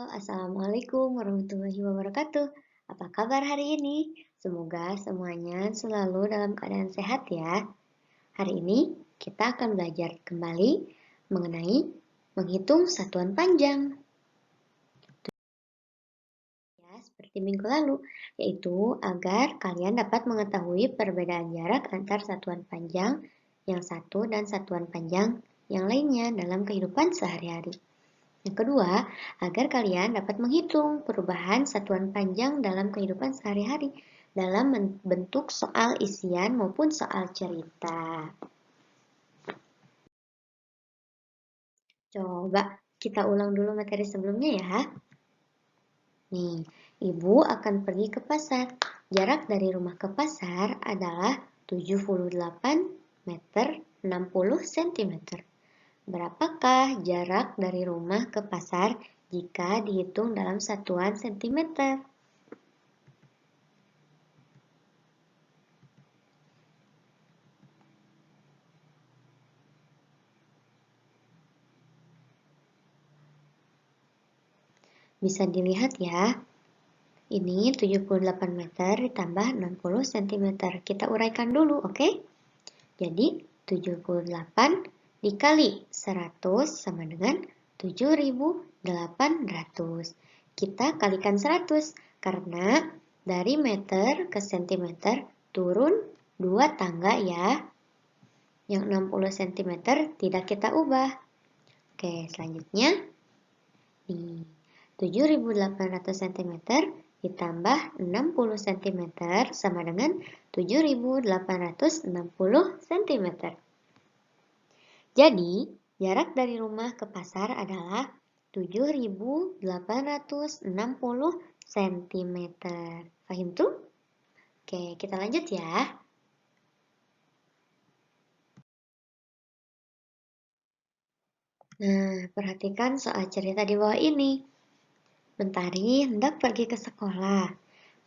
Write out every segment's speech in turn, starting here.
Assalamualaikum warahmatullahi wabarakatuh. Apa kabar hari ini? Semoga semuanya selalu dalam keadaan sehat ya. Hari ini kita akan belajar kembali mengenai menghitung satuan panjang. Ya, seperti minggu lalu, yaitu agar kalian dapat mengetahui perbedaan jarak antar satuan panjang yang satu dan satuan panjang yang lainnya dalam kehidupan sehari-hari. Yang kedua, agar kalian dapat menghitung perubahan satuan panjang dalam kehidupan sehari-hari dalam bentuk soal isian maupun soal cerita. Coba kita ulang dulu materi sebelumnya ya. Nih, Ibu akan pergi ke pasar. Jarak dari rumah ke pasar adalah 78 meter 60 cm. Berapakah jarak dari rumah ke pasar jika dihitung dalam satuan sentimeter? Bisa dilihat ya, ini 78 meter ditambah 60 cm. Kita uraikan dulu, oke? Jadi, 78 dikali 100 sama dengan 7.800. Kita kalikan 100, karena dari meter ke sentimeter turun 2 tangga ya. Yang 60 cm tidak kita ubah. Oke, selanjutnya, nih. 7.800 cm ditambah 60 cm sama dengan 7.860 cm. Jadi, jarak dari rumah ke pasar adalah 7.860 cm. Paham tuh? Oke, kita lanjut ya. Nah, perhatikan soal cerita di bawah ini. Mentari hendak pergi ke sekolah.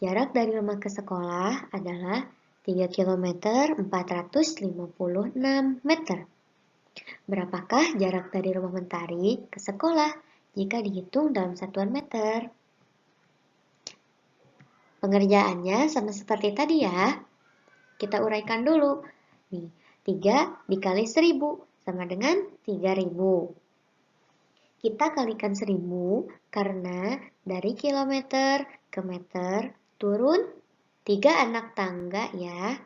Jarak dari rumah ke sekolah adalah 3 km 456 meter. Berapakah jarak dari rumah Mentari ke sekolah jika dihitung dalam satuan meter? Pengerjaannya sama seperti tadi ya. Kita uraikan dulu. Nih, 3 dikali 1000 sama dengan 3000. Kita kalikan 1000 karena dari kilometer ke meter turun 3 anak tangga ya.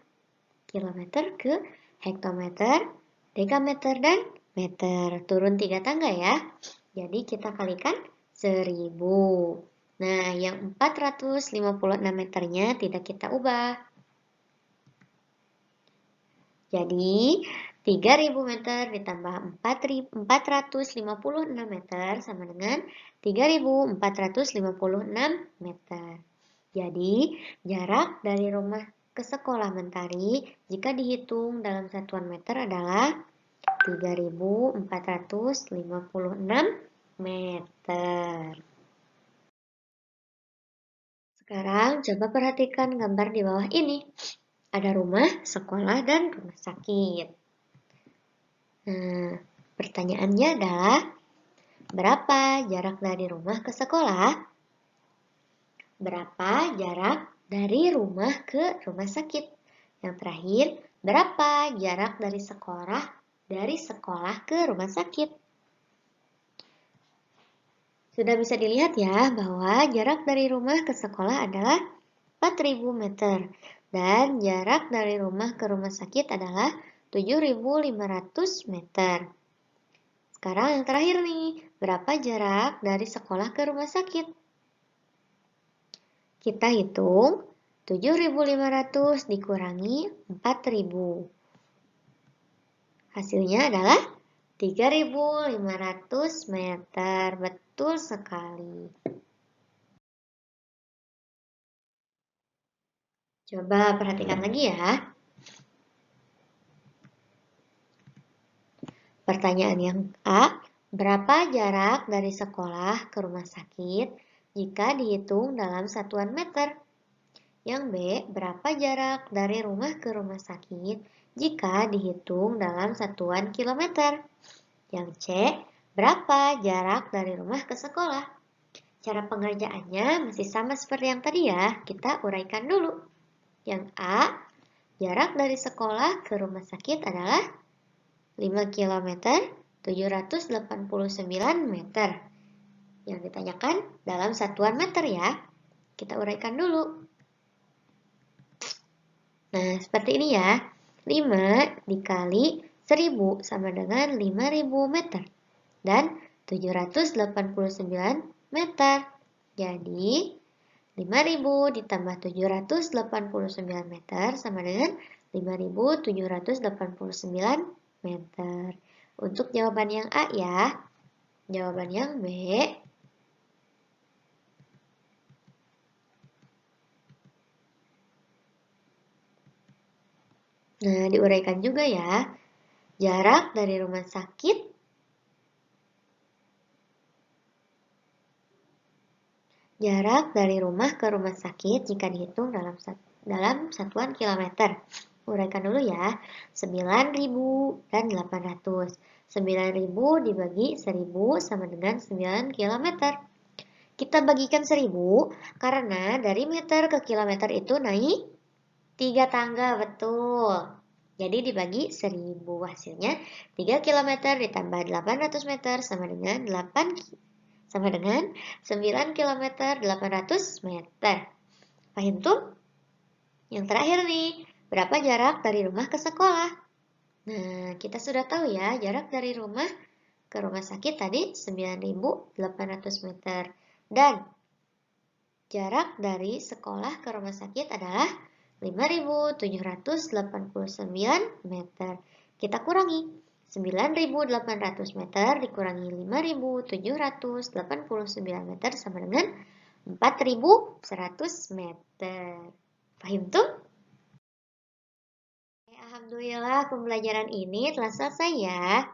Kilometer ke hektometer, dekameter, dan meter. Turun 3 tangga ya. Jadi kita kalikan 1000. Nah, yang 456 meternya tidak kita ubah. Jadi, 3000 meter ditambah 456 meter sama dengan 3456 meter. Jadi, jarak dari rumah ke sekolah Mentari jika dihitung dalam satuan meter adalah 3456 meter. Sekarang coba perhatikan gambar di bawah ini. Ada rumah, sekolah, dan rumah sakit. Nah, pertanyaannya adalah, berapa jarak dari rumah ke sekolah? Berapa jarak dari rumah ke rumah sakit? Yang terakhir, berapa jarak dari sekolah ke rumah sakit? Sudah bisa dilihat ya bahwa jarak dari rumah ke sekolah adalah 4000 meter dan jarak dari rumah ke rumah sakit adalah 7500 meter. Sekarang yang terakhir nih, berapa jarak dari sekolah ke rumah sakit? Kita hitung 7.500 dikurangi 4.000. Hasilnya adalah 3.500 meter. Betul sekali. Coba perhatikan lagi ya. Pertanyaan yang A, berapa jarak dari sekolah ke rumah sakit jika dihitung dalam satuan meter? Yang B, berapa jarak dari rumah ke rumah sakit jika dihitung dalam satuan kilometer? Yang C, berapa jarak dari rumah ke sekolah? Cara pengerjaannya masih sama seperti yang tadi ya. Kita uraikan dulu. Yang A, jarak dari sekolah ke rumah sakit adalah 5 km 789 meter. Yang ditanyakan dalam satuan meter ya. Kita uraikan dulu. Nah, seperti ini ya. 5 dikali 1000 sama dengan 5000 meter. Dan 789 meter. Jadi, 5000 ditambah 789 meter sama dengan 5789 meter. Untuk jawaban yang A ya. Jawaban yang B. Nah, diuraikan juga ya. Jarak dari rumah sakit ke rumah sakit jika dihitung dalam satuan kilometer. Uraikan dulu ya. 9.000 dan 800. 9.000 dibagi 1000 sama dengan 9 km. Kita bagikan 1000 karena dari meter ke kilometer itu naik 3 tangga, betul. Jadi dibagi 1000, hasilnya 3 km ditambah 800 meter sama dengan 9 km 800 meter. Paham tuh? Yang terakhir nih, berapa jarak dari rumah ke sekolah? Nah, kita sudah tahu ya, jarak dari rumah ke rumah sakit tadi 9.800 meter. Dan jarak dari sekolah ke rumah sakit adalah 5.789 meter. Kita kurangi. 9.800 meter dikurangi 5.789 meter sama dengan 4.100 meter. Paham tuh? Alhamdulillah pembelajaran ini telah selesai ya.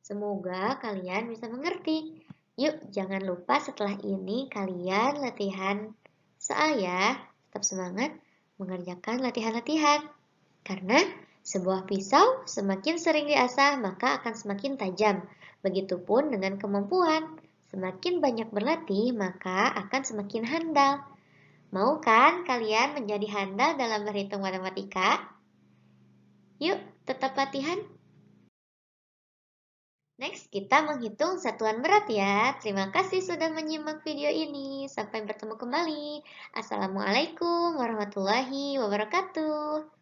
Semoga kalian bisa mengerti. Yuk, jangan lupa setelah ini kalian latihan soal ya. Tetap semangat mengerjakan latihan-latihan. Karena sebuah pisau semakin sering diasah maka akan semakin tajam. Begitupun dengan kemampuan. Semakin banyak berlatih maka akan semakin handal. Mau kan kalian menjadi handal dalam berhitung matematika? Yuk, tetap latihan. Next, kita menghitung satuan berat ya. Terima kasih sudah menyimak video ini. Sampai bertemu kembali. Assalamualaikum warahmatullahi wabarakatuh.